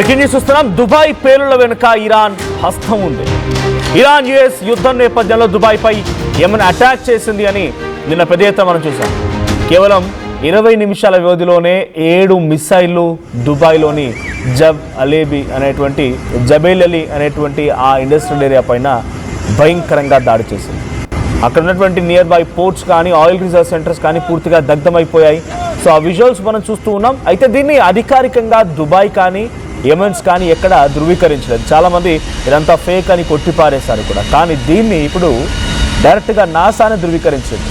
Breaking news చూస్తున్నాం. Dubai పేలుళ్ల వెనుక Iran హస్తం ఉంది. ఇరాన్ యుఎస్ యుద్ధం నేపథ్యంలో దుబాయ్పై యెమెన్ అటాక్ చేసింది అని నిన్న పెద్ద ఎత్తున మనం చూసాం. కేవలం 20 నిమిషాల వ్యవధిలోనే 7 మిసైళ్లు దుబాయ్లోని జబెల్ అలీ అనేటువంటి ఆ ఇండస్ట్రియల్ ఏరియా పైన భయంకరంగా దాడి చేసింది. అక్కడ ఉన్నటువంటి నియర్ బై పోర్ట్స్ కానీ ఆయిల్ రిజర్వ్ సెంటర్స్ కానీ పూర్తిగా దగ్ధమైపోయాయి. సో ఆ విజువల్స్ మనం చూస్తూ ఉన్నాం. అయితే దీన్ని అధికారికంగా దుబాయ్ కానీ యెమెన్స్ కానీ ఎక్కడ ధృవీకరించలేదు. చాలామంది ఇదంతా ఫేక్ అని కొట్టిపారేశారు కూడా. కానీ దీన్ని ఇప్పుడు డైరెక్ట్గా నాసాని ధృవీకరించింది.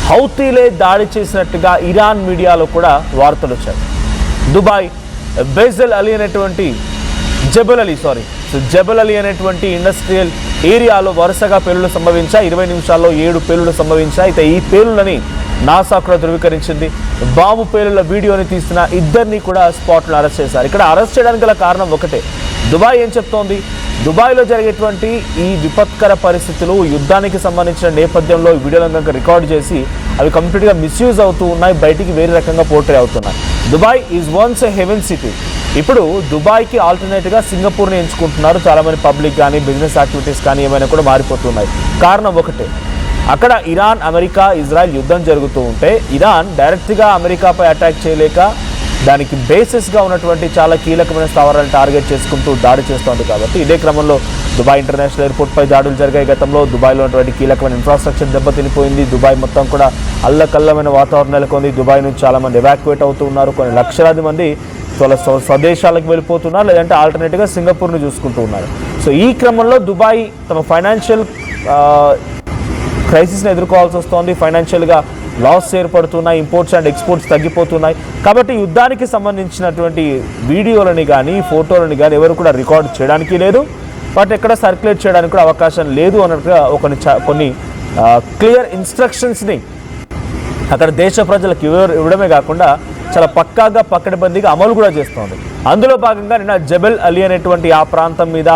హౌతీలే దాడి చేసినట్టుగా ఇరాన్ మీడియాలో కూడా వార్తలు వచ్చాయి. దుబాయ్ జబల్ అలీ అనేటువంటి ఇండస్ట్రియల్ ఏరియాలో వరుసగా పేలుళ్లు సంభవించాయి. 20 నిమిషాల్లో 7 పేలుళ్లు సంభవించాయి. అయితే ఈ పేలుళ్లని నాసా కూడా ధృవీకరించింది. బాంబు పేలుళ్ల వీడియోని తీసిన ఇద్దరిని కూడా స్పాట్లో అరెస్ట్ చేశారు. ఇక్కడ అరెస్ట్ చేయడానికి గల కారణం ఒకటే. దుబాయ్ ఏం చెప్తోంది, దుబాయ్లో జరిగేటువంటి ఈ విపత్కర పరిస్థితులు యుద్ధానికి సంబంధించిన నేపథ్యంలో ఈ వీడియోలను కనుక రికార్డ్ చేసి అవి కంప్లీట్గా మిస్యూజ్ అవుతూ ఉన్నాయి, బయటికి వేరే రకంగా పోర్ట్రే అవుతున్నాయి. Dubai is once a haven city. ఇప్పుడు దుబాయ్కి ఆల్టర్నేట్గా సింగపూర్ని ఎంచుకుంటున్నారు. చాలామంది పబ్లిక్ కానీ బిజినెస్ యాక్టివిటీస్ కానీ ఏమైనా కూడా మారిపోతున్నాయి. కారణం ఒకటే, అక్కడ ఇరాన్, అమెరికా, ఇజ్రాయెల్ యుద్ధం జరుగుతూ ఉంటే ఇరాన్ డైరెక్ట్గా అమెరికాపై అటాక్ చేయలేక దానికి బేసిస్గా ఉన్నటువంటి చాలా కీలకమైన స్థావరాలను టార్గెట్ చేసుకుంటూ దాడి చేస్తోంది. కాబట్టి ఇదే క్రమంలో దుబాయ్ ఇంటర్నేషనల్ ఎయిర్పోర్ట్పై దాడులు జరిగాయి. గతంలో దుబాయ్లో ఉన్నటువంటి కీలకమైన ఇన్ఫ్రాస్ట్రక్చర్ దెబ్బతినిపోయింది. దుబాయ్ మొత్తం కూడా అల్లకల్లమైన వాతావరణం నెలకొంది. దుబాయ్ నుంచి చాలామంది ఎవాక్యుయేట్ అవుతూ ఉన్నారు. కొన్ని లక్షలాది మంది వాళ్ళ స్వదేశాలకు వెళ్ళిపోతున్నారు, లేదంటే ఆల్టర్నేట్గా సింగపూర్ని చూసుకుంటూ ఉన్నారు. సో ఈ క్రమంలో దుబాయ్ తమ ఫైనాన్షియల్ క్రైసిస్ని ఎదుర్కోవాల్సి వస్తోంది. ఫైనాన్షియల్గా లాస్ ఏర్పడుతున్నాయి, ఇంపోర్ట్స్ అండ్ ఎక్స్పోర్ట్స్ తగ్గిపోతున్నాయి. కాబట్టి యుద్ధానికి సంబంధించినటువంటి వీడియోలని కానీ ఫోటోలని కానీ ఎవరు కూడా రికార్డ్ చేయడానికి లేదు, వాటిని ఎక్కడ సర్క్యులేట్ చేయడానికి కూడా అవకాశం లేదు అన్నట్టుగా కొన్ని క్లియర్ ఇన్స్ట్రక్షన్స్ని అక్కడ దేశ ప్రజలకు ఇవ్వడమే కాకుండా చాలా పక్కాగా పకడ్బందీగా అమలు కూడా చేస్తోంది. అందులో భాగంగా నిన్న జబెల్ అలీ అనేటువంటి ఆ ప్రాంతం మీద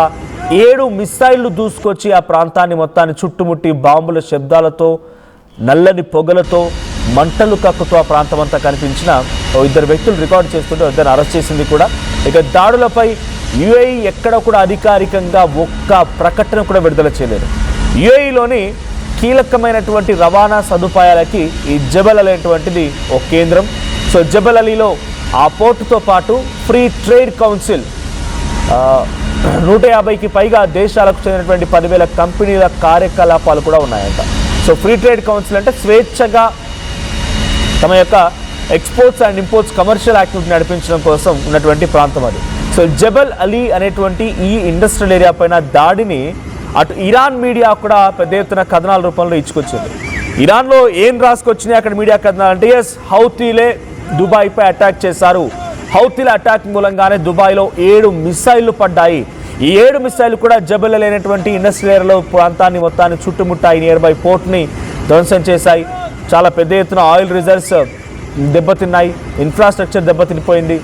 7 మిసైళ్లు దూసుకొచ్చి ఆ ప్రాంతాన్ని మొత్తాన్ని చుట్టుముట్టి బాంబుల శబ్దాలతో, నల్లని పొగలతో, మంటలు కక్కుతూ ఆ ప్రాంతం అంతా కనిపించిన 2 వ్యక్తులు రికార్డు చేస్తుంటే ఇద్దరిని అరెస్ట్ చేసింది కూడా. ఇక దాడులపై యుఏఈ ఎక్కడ కూడా అధికారికంగా ఒక్క ప్రకటన కూడా విడుదల చేయలేదు. యుఏఈలోని కీలకమైనటువంటి రవాణా సదుపాయాలకి ఈ జబల్ అలీ అనేటువంటిది ఒక కేంద్రం. సో జబల్ అలీలో ఆ పోర్టుతో పాటు ఫ్రీ ట్రేడ్ కౌన్సిల్ 150కి పైగా దేశాలకు చెందినటువంటి 10,000 కంపెనీల కార్యకలాపాలు కూడా ఉన్నాయంట. సో ఫ్రీ ట్రేడ్ కౌన్సిల్ అంటే స్వేచ్ఛగా తమ యొక్క exports and imports commercial activity నడిపించడం కోసం ఉన్నటువంటి ప్రాంతం అది. సో జబల్ అలీ అనేటువంటి ఈ ఇండస్ట్రియల్ ఏరియా పైన దాడిని అటు ఇరాన్ మీడియా కూడా పెద్ద ఎత్తున కథనాల రూపంలో ఇచ్చుకొచ్చింది. ఇరాన్లో ఏం రాసుకొచ్చినాయి అక్కడ మీడియా కథనాలు అంటే, ఎస్ హౌతీలే దుబాయ్పై అటాక్ చేశారు. హౌతీల అటాక్ మూలంగానే దుబాయ్లో 7 మిసైళ్లు పడ్డాయి. ఈ 7 మిసైళ్లు కూడా జబల్ అలీ అనేటువంటి ఇండస్ట్రియల్ ఏరియాలో ప్రాంతాన్ని మొత్తాన్ని చుట్టుముట్టాయి. నియర్ బై పోర్ట్ని ధ్వంసం చేశాయి. చాలా పెద్ద ఎత్తున ఆయిల్ రిజర్వ్స్ దెబ్బతిన్నాయి, ఇన్ఫ్రాస్ట్రక్చర్ దెబ్బతినిపోయింది.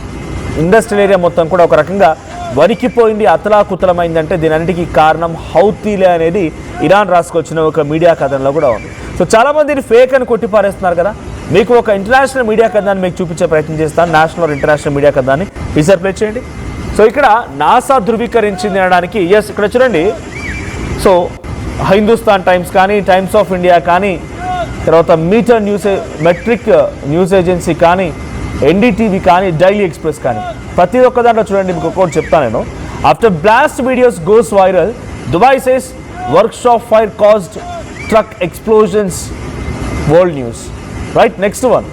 ఇండస్ట్రియల్ ఏరియా మొత్తం కూడా ఒక రకంగా వణికిపోయింది, అతలాకుతలమైందంటే దీనన్నిటికీ కారణం హౌతీలే అనేది ఇరాన్ రాసుకొచ్చిన ఒక మీడియా కథనంలో కూడా ఉంది. సో చాలామంది దీన్ని ఫేక్ అని కొట్టిపారేస్తున్నారు కదా. మీకు ఒక ఇంటర్నేషనల్ మీడియా కథనాన్ని మీకు చూపించే ప్రయత్నం చేస్తాను. నేషనల్ ఇంటర్నేషనల్ మీడియా కథనాన్ని ఈసారి ప్లే చేయండి. సో ఇక్కడ నాసా ధృవీకరించింది అనడానికి ఎస్ ఇక్కడ చూడండి. సో హిందుస్థాన్ టైమ్స్ కానీ, టైమ్స్ ఆఫ్ ఇండియా కానీ, తర్వాత మెట్రిక్ న్యూస్ ఏజెన్సీ కానీ, ఎన్డీటీవీ కానీ, డైలీ ఎక్స్ప్రెస్ కానీ, ప్రతి ఒక్క దాంట్లో చూడండి. మీకు ఒక్కొక్కటి చెప్తాను నేను. After blast videos goes viral, Dubai says workshop fire caused truck explosions, world news. Right, next one.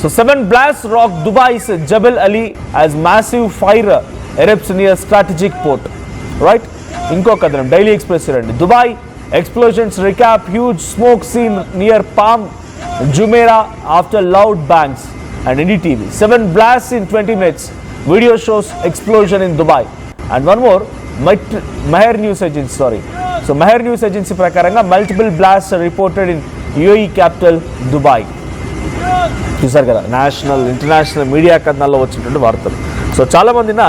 So 7 blasts rock Dubai's Jebel Ali as massive fire erupts near strategic port. Right? Inko kadram Daily Express randi. Dubai explosions recap huge smoke scene near Palm Jumeirah after loud bangs. And NDTV 7 blasts in 20 minutes. Video shows explosion in Dubai. And one more, Meher News Agency. So Meher News Agency prakaranga multiple blasts are reported in UAE capital Dubai. చూసారు కదా, national international media కథనాల్లో వచ్చినటువంటి వార్తలు. So చాలామందిన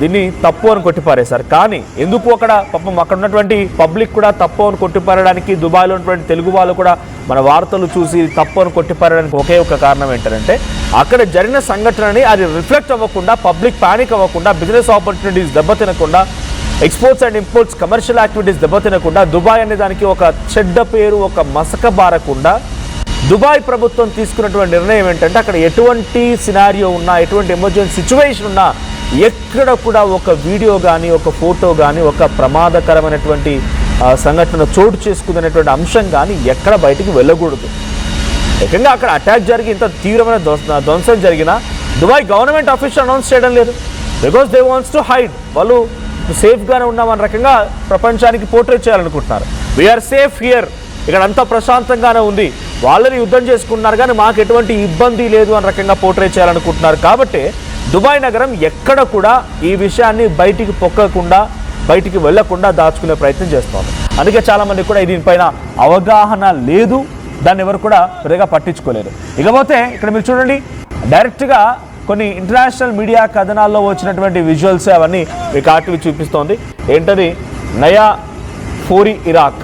దీన్ని తప్పు అని కొట్టిపారేశారు. కానీ ఎందుకు అక్కడ పాపం అక్కడ ఉన్నటువంటి పబ్లిక్ కూడా తప్పు అని కొట్టిపారడానికి, దుబాయ్లో ఉన్నటువంటి తెలుగు వాళ్ళు కూడా మన వార్తలు చూసి తప్పు అని కొట్టిపారడానికి ఒకే ఒక కారణం ఏంటంటే అక్కడ జరిగిన సంఘటనని అది రిఫ్లెక్ట్ అవ్వకుండా, పబ్లిక్ పానిక్ అవ్వకుండా, బిజినెస్ ఆపర్చునిటీస్ దెబ్బతినకుండా, exports and imports commercial activities దెబ్బతినకుండా, దుబాయ్ అనే దానికి ఒక చెడ్డ పేరు, ఒక మసక బారకుండా దుబాయ్ ప్రభుత్వం తీసుకున్నటువంటి నిర్ణయం ఏంటంటే అక్కడ ఎటువంటి సినారియో ఉన్నా, ఎటువంటి ఎమర్జెన్సీ సిచ్యువేషన్ ఉన్నా ఎక్కడ కూడా ఒక వీడియో కానీ, ఒక ఫోటో కానీ, ఒక ప్రమాదకరమైనటువంటి సంఘటన చోటు చేసుకునేటువంటి అంశం కానీ ఎక్కడ బయటికి వెళ్ళకూడదు. ఏకంగా అక్కడ అటాక్ జరిగి ఇంత తీవ్రమైన ధ్వంసం జరిగినా దుబాయ్ గవర్నమెంట్ ఆఫీషియల్ అనౌన్స్ చేయడం లేదు. Because they wants to hide. వాళ్ళు సేఫ్గానే ఉన్నామన్న రకంగా ప్రపంచానికి పోర్ట్రేట్ చేయాలనుకుంటున్నారు. వీఆర్ సేఫ్ హియర్, ఇక్కడ అంతా ప్రశాంతంగానే ఉంది, వాళ్ళని యుద్ధం చేసుకుంటున్నారు కానీ మాకు ఎటువంటి ఇబ్బంది లేదు అన్న రకంగా పోర్ట్రేట్ చేయాలనుకుంటున్నారు. కాబట్టి దుబాయ్ నగరం ఎక్కడ కూడా ఈ విషయాన్ని బయటికి పొక్కకుండా, బయటికి వెళ్లకుండా దాచుకునే ప్రయత్నం చేస్తోంది. అందుకే చాలామంది కూడా దీనిపైన అవగాహన లేదు, దాన్ని ఎవరు కూడా పెద్దగా పట్టించుకోలేదు. ఇకపోతే ఇక్కడ మీరు చూడండి, డైరెక్ట్గా కొన్ని ఇంటర్నేషనల్ మీడియా కథనాల్లో వచ్చినటువంటి విజువల్స్ అవన్నీ మీకు ఆర్టీవీ చూపిస్తోంది. ఏంటది? నయా ఫోరీ ఇరాక్,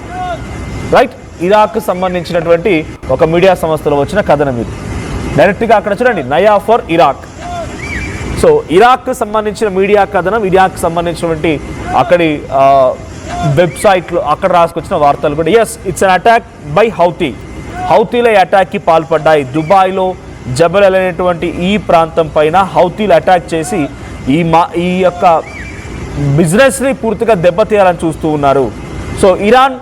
రైట్? ఇరాక్ సంబంధించినటువంటి ఒక మీడియా సంస్థలో వచ్చిన కథనం ఇది. డైరెక్ట్గా అక్కడ చూడండి, నయా ఫర్ ఇరాక్. సో ఇరాక్ సంబంధించిన మీడియా కథనం, ఇరాక్ సంబంధించినటువంటి అక్కడి వెబ్సైట్లు అక్కడ రాసుకొచ్చిన వార్తలు కూడా. Yes, it's an attack by Houthi. హౌతీల అటాక్కి పాల్పడ్డాయి. దుబాయ్లో జబల్ అనేటువంటి ఈ ప్రాంతం పైన హౌతీలు అటాక్ చేసి ఈ యొక్క బిజినెస్ని పూర్తిగా దెబ్బతీయాలని చూస్తూ ఉన్నారు. సో ఇరాన్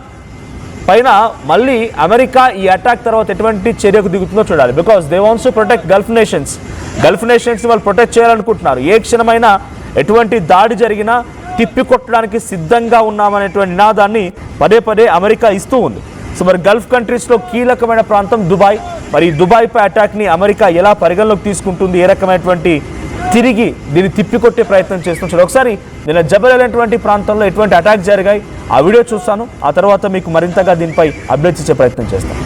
పైన మళ్ళీ అమెరికా ఈ అటాక్ తర్వాత ఎటువంటి చర్యకు దిగుతుందో చూడాలి. Because they wants to protect Gulf నేషన్స్ని వాళ్ళు ప్రొటెక్ట్ చేయాలనుకుంటున్నారు. ఏ క్షణమైనా ఎటువంటి దాడి జరిగినా తిప్పికొట్టడానికి సిద్ధంగా ఉన్నామనేటువంటి నినాదాన్ని పదే పదే అమెరికా ఇస్తూ ఉంది. సో మరి గల్ఫ్ కంట్రీస్లో కీలకమైన ప్రాంతం దుబాయ్. మరి దుబాయ్పై అటాక్ని అమెరికా ఎలా పరిగణలోకి తీసుకుంటుంది, ఏ రకమైనటువంటి తిరిగి దీన్ని తిప్పికొట్టే ప్రయత్నం చేస్తున్నాం. ఒకసారి నిన్న జబల్ అనేటువంటి ప్రాంతంలో ఎటువంటి అటాక్ జరిగాయి ఆ వీడియో చూస్తాను. ఆ తర్వాత మీకు మరింతగా దీనిపై అప్డేట్స్ ఇచ్చే ప్రయత్నం చేస్తాను.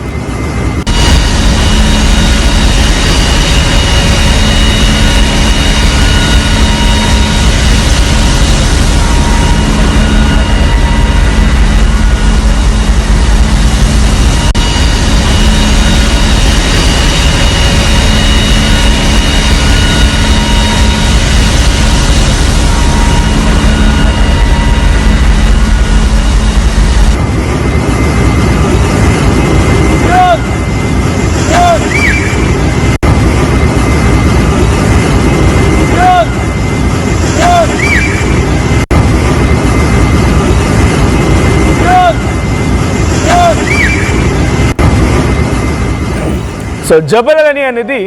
సో జబల్ అలీ అనేది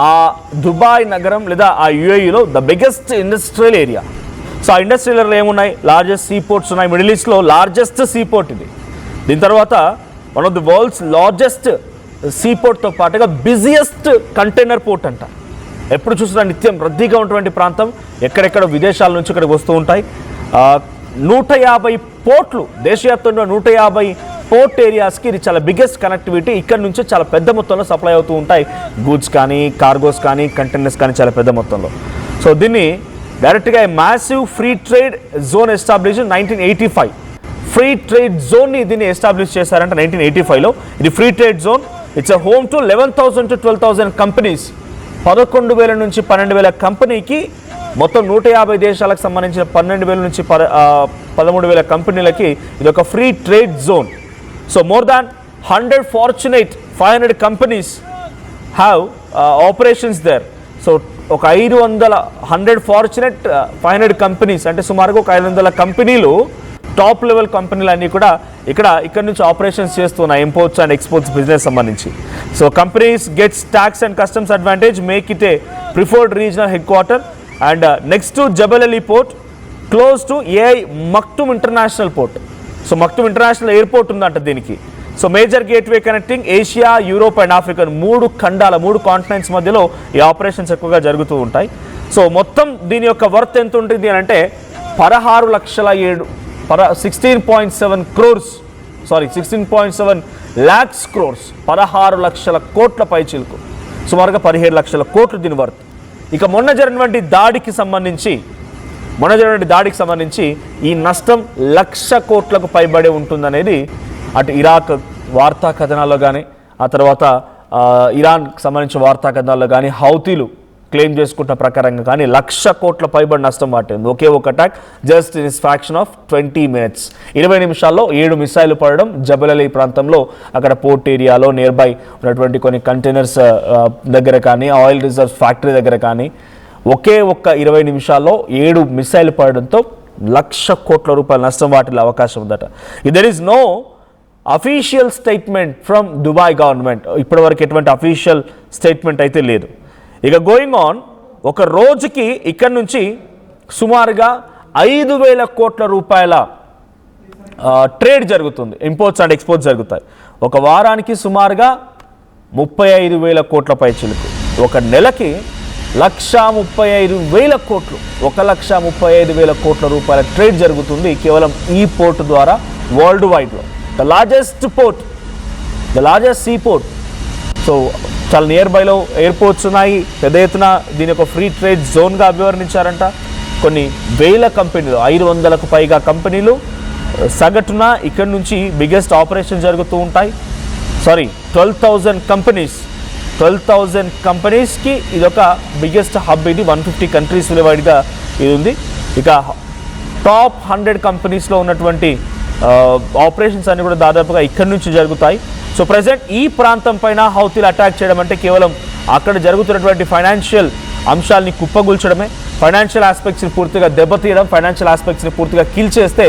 ఆ దుబాయ్ నగరం లేదా ఆ యుఏఈలో the biggest industrial area. So ఆ ఇండస్ట్రియల్ ఏరియాలో ఏమున్నాయి? లార్జెస్ట్ సీ పోర్ట్స్ ఉన్నాయి. మిడిల్ ఈస్ట్లో లార్జెస్ట్ సీ పోర్ట్ ఇది. దీని తర్వాత one of the world's largest sea పోర్ట్తో పాటుగా బిజియెస్ట్ కంటైనర్ పోర్ట్ అంట. ఎప్పుడు చూసినా నిత్యం రద్దీగా ఉన్నటువంటి ప్రాంతం. ఎక్కడెక్కడ విదేశాల నుంచి ఇక్కడికి వస్తూ ఉంటాయి. 150 పోర్ట్లు, దేశవ్యాప్తంగా 150 పోర్ట్ ఏరియాస్కి ఇది చాలా బిగ్గెస్ట్ కనెక్టివిటీ. ఇక్కడ నుంచి చాలా పెద్ద మొత్తంలో సప్లై అవుతూ ఉంటాయి. గూడ్స్ కానీ, కార్గోస్ కానీ, కంటైనర్స్ కానీ చాలా పెద్ద మొత్తంలో. సో దీన్ని డైరెక్ట్గా massive free trade zone establish 1985. Free trade జోన్ని దీన్ని ఎస్టాబ్లిష్ చేశారంటే 1985లో. ఇది free trade zone. It's a home to 11,000 to 12,000 companies. 11,000 నుంచి 12,000 కంపెనీకి, మొత్తం 150 దేశాలకు సంబంధించిన 12,000 నుంచి 13,000 కంపెనీలకి ఇది ఒక free trade zone. So more than 100 fortunate 500 companies have operations there. So ఒక 100 ఫార్చునేట్ 500 కంపెనీస్ అంటే సుమారుగా ఒక 500 కంపెనీలు, టాప్ లెవెల్ కంపెనీలు అన్నీ కూడా ఇక్కడ నుంచి ఆపరేషన్స్ చేస్తున్నాయి, ఇంపోర్ట్స్ అండ్ ఎక్స్పోర్ట్స్ బిజినెస్ సంబంధించి. So companies gets tax and customs advantage, make it A preferred regional head quarter and next to జబల్ Ali port, close to AI మక్తుమ్ international port. So మక్తుమ్ international airport ఉందంట దీనికి. So major gateway connecting Asia, Europe and Africa, 3 ఖండాల 3 continents మధ్యలో ఈ operations ఎక్కువగా జరుగుతూ ఉంటాయి. So మొత్తం దీని యొక్క వర్త్ ఎంత ఉంటుంది అని అంటే 16.7 క్రోర్స్, 16.7 lakhs crores, 16 లక్షల కోట్ల పైచిలకు, సుమారుగా 17 లక్షల కోట్లు దీని వర్త్. ఇక మొన్న జరిగినటువంటి దాడికి సంబంధించి మొన్న జరిగిన దాడికి సంబంధించి ఈ నష్టం 1,00,000 కోట్లకు పైబడి ఉంటుందనేది అటు ఇరాక్ వార్తా కథనాల్లో కానీ ఆ తర్వాత ఇరాన్కి సంబంధించిన వార్తా కథనాల్లో కానీ హౌతీలు క్లెయిమ్ చేసుకుంటున్న ప్రకారంగా కానీ 1,00,000 కోట్ల పైబడి నష్టం వాటింది ఒకే ఒక attack just in fraction of 20 minutes. 20 నిమిషాల్లో 7 మిసైలు పడడం జబల్ అలీ ప్రాంతంలో అక్కడ పోర్ట్ ఏరియాలో నియర్ బై ఉన్నటువంటి కొన్ని కంటైనర్స్ దగ్గర కానీ ఆయిల్ రిజర్వ్ ఫ్యాక్టరీ దగ్గర కానీ ఒకే ఒక్క 20 నిమిషాల్లో 7 మిసైలు పడడంతో 1,00,000 కోట్ల రూపాయల నష్టం వాటిల్లో అవకాశం ఉందట. There is no official statement from Dubai government. ఇప్పటివరకు ఎటువంటి అఫీషియల్ స్టేట్మెంట్ అయితే లేదు. ఇక గోయింగ్ ఆన్, ఒక రోజుకి ఇక్కడ నుంచి సుమారుగా 5,000 కోట్ల రూపాయల ట్రేడ్ జరుగుతుంది, ఇంపోర్ట్స్ అండ్ ఎక్స్పోర్ట్స్ జరుగుతాయి. ఒక వారానికి సుమారుగా 35,000 కోట్ల పైచిలుకు, ఒక నెలకి 1,35,000 కోట్లు, 1,35,000 కోట్ల రూపాయల ట్రేడ్ జరుగుతుంది కేవలం ఈ పోర్ట్ ద్వారా వరల్డ్ వైడ్లో. The largest port, the largest sea port. So చాలా నియర్ బైలో ఎయిర్పోర్ట్స్ ఉన్నాయి. పెద్ద ఎత్తున దీని ఒక ఫ్రీ ట్రేడ్ జోన్గా అభివర్ణించారంట. కొన్ని వేల కంపెనీలు, 500కు పైగా కంపెనీలు సగటున ఇక్కడి నుంచి బిగ్గెస్ట్ ఆపరేషన్ జరుగుతూ ఉంటాయి. 12,000 కంపెనీస్, 12,000 కంపెనీస్కి ఇదొక బిగ్గెస్ట్ హబ్. ఇది 150 కంట్రీస్ వైడ్గా ఇది ఉంది. ఇక టాప్ 100 కంపెనీస్లో ఉన్నటువంటి ఆపరేషన్స్ అన్ని కూడా దాదాపుగా ఇక్కడి నుంచి జరుగుతాయి. సో ప్రజెంట్ ఈ ప్రాంతం పైన హౌతీలు అటాక్ చేయడం అంటే కేవలం అక్కడ జరుగుతున్నటువంటి ఫైనాన్షియల్ అంశాలని కుప్పగూల్చడమే, ఫైనాన్షియల్ ఆస్పెక్ట్స్ని పూర్తిగా దెబ్బతీయడం, ఫైనాన్షియల్ ఆస్పెక్ట్స్ని పూర్తిగా కిల్ చేస్తే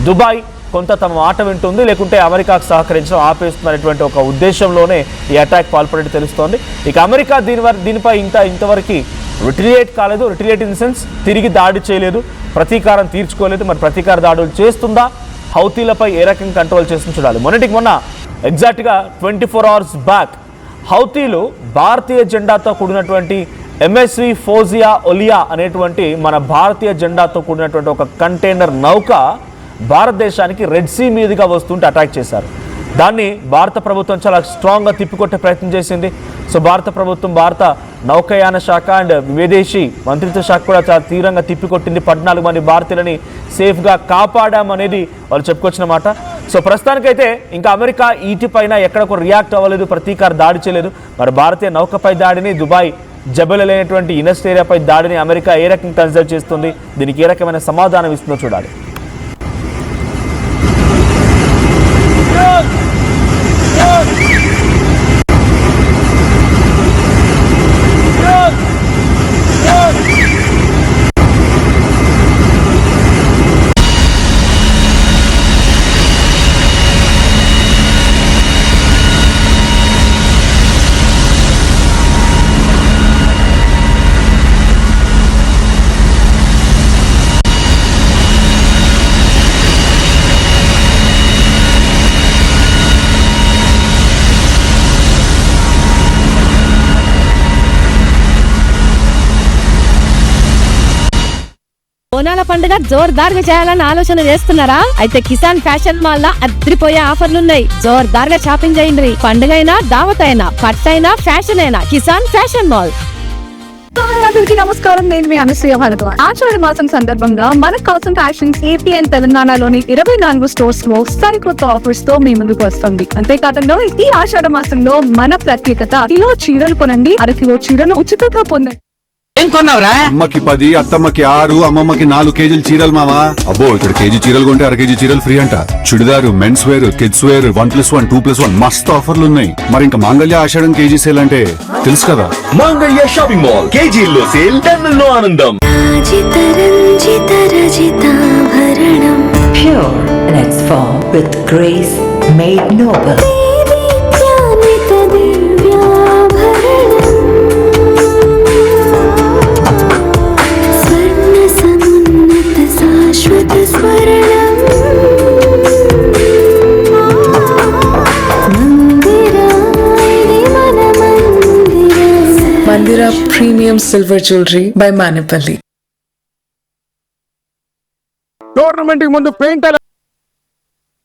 దుబాయ్ కొంత తమ మాట వింటుంది, లేకుంటే అమెరికాకు సహకరించడం ఆపేస్తున్నటువంటి ఒక ఉద్దేశంలోనే ఈ అటాక్ పాల్పడేది తెలుస్తోంది. ఇక అమెరికా దీనిపై ఇంతవరకు రిట్రియేట్ కాలేదు. రిట్రియేట్ ఇన్ ద సెన్స్ తిరిగి దాడి చేయలేదు, ప్రతీకారం తీర్చుకోలేదు. మరి ప్రతీకార దాడులు చేస్తుందా, హౌతీలపై ఏ రకంగా కంట్రోల్ చేస్తుందో చూడాలి. మొన్నటికి మొన్న ఎగ్జాక్ట్గా 24 hours బ్యాక్ హౌతీలు భారతీయ జెండాతో కూడినటువంటి MSV ఫోజియా ఒలియా అనేటువంటి మన భారతీయ జెండాతో కూడినటువంటి ఒక కంటైనర్ నౌక భారతదేశానికి రెడ్ సీ మీదుగా వస్తుంటే అటాక్ చేశారు. దాన్ని భారత ప్రభుత్వం చాలా స్ట్రాంగ్గా తిప్పికొట్టే ప్రయత్నం చేసింది. సో భారత ప్రభుత్వం, భారత నౌకాయాన శాఖ అండ్ విదేశీ మంత్రిత్వ శాఖ కూడా చాలా తీవ్రంగా తిప్పికొట్టింది. 14 మంది భారతీయులని సేఫ్గా కాపాడామనేది వాళ్ళు చెప్పుకొచ్చిన మాట. సో ప్రస్తుతానికైతే ఇంకా అమెరికా ఈటిపైన ఎక్కడకు రియాక్ట్ అవ్వలేదు, ప్రతీకార దాడి చేయలేదు. మరి భారతీయ నౌకపై దాడిని, దుబాయ్ జబల్ లేనటువంటి ఇనస్ట్ ఏరియాపై దాడిని అమెరికా ఏ రకంగా కన్సిడర్ చేస్తుంది, దీనికి ఏ రకమైన సమాధానం ఇస్తుందో చూడాలి. బోనాల పండుగ జోర్దార్గా చేయాలని ఆలోచన చేస్తున్నారా? అయితే కిసాన్ ఫ్యాషన్ మాల్ లో అద్రిపోయే ఆఫర్లున్నాయి. జోర్దార్గా షాపింగ్ చేయండి. పండుగ అయినా, దావత్ అయినా, పట్టు అయినా, ఫ్యాషన్ అయినా కిసాన్ ఫ్యాషన్ మాల్. అందరికీ నమస్కారం. నేను మీ అనసూయ భారద్వాజ్. ఆషాఢ మాసం సందర్భంగా మన కాసన్ ఫ్యాషన్స్ ఏపీ అండ్ తెలంగాణలోని 24 స్టోర్స్ లో సరికొత్త ఆఫర్స్ తో మీ ముందుకు వస్తుంది. అంతేకాకుండా ఈ ఆషాఢ మాసంలో మన ప్రత్యేకత, కిలో చీరలు కొనండి, అరకిలో చీరలు ఉచితంగా పొందండి. ఏం కొన్నావురా? అమ్మకి 10, అత్తమ్మకి 6, అమ్మమ్మకి 4 కేజీలు చీరలు మావా. అబ్బో, ఇక్కడ కేజీ చీరలు కొంటే 1/2 కేజీ చీరలు ఫ్రీ అంట. Churidar, men's wear, kids wear 1+1, 2+1 మస్తు ఆఫర్లు ఉన్నాయి. మరి ఇంకా మాంగళ్య ఆషాఢం కేజీ సేల్ అంటే తెలుసు కదా. మాంగళ్య షాపింగ్ మాల్ కేజీల్లో సేల్, టన్నుల్లో ఆనందం. Pure in its form with grace made noble. Mandira Premium Silver Jewelry by Manipali. Tournament కి ముందు పెయింట్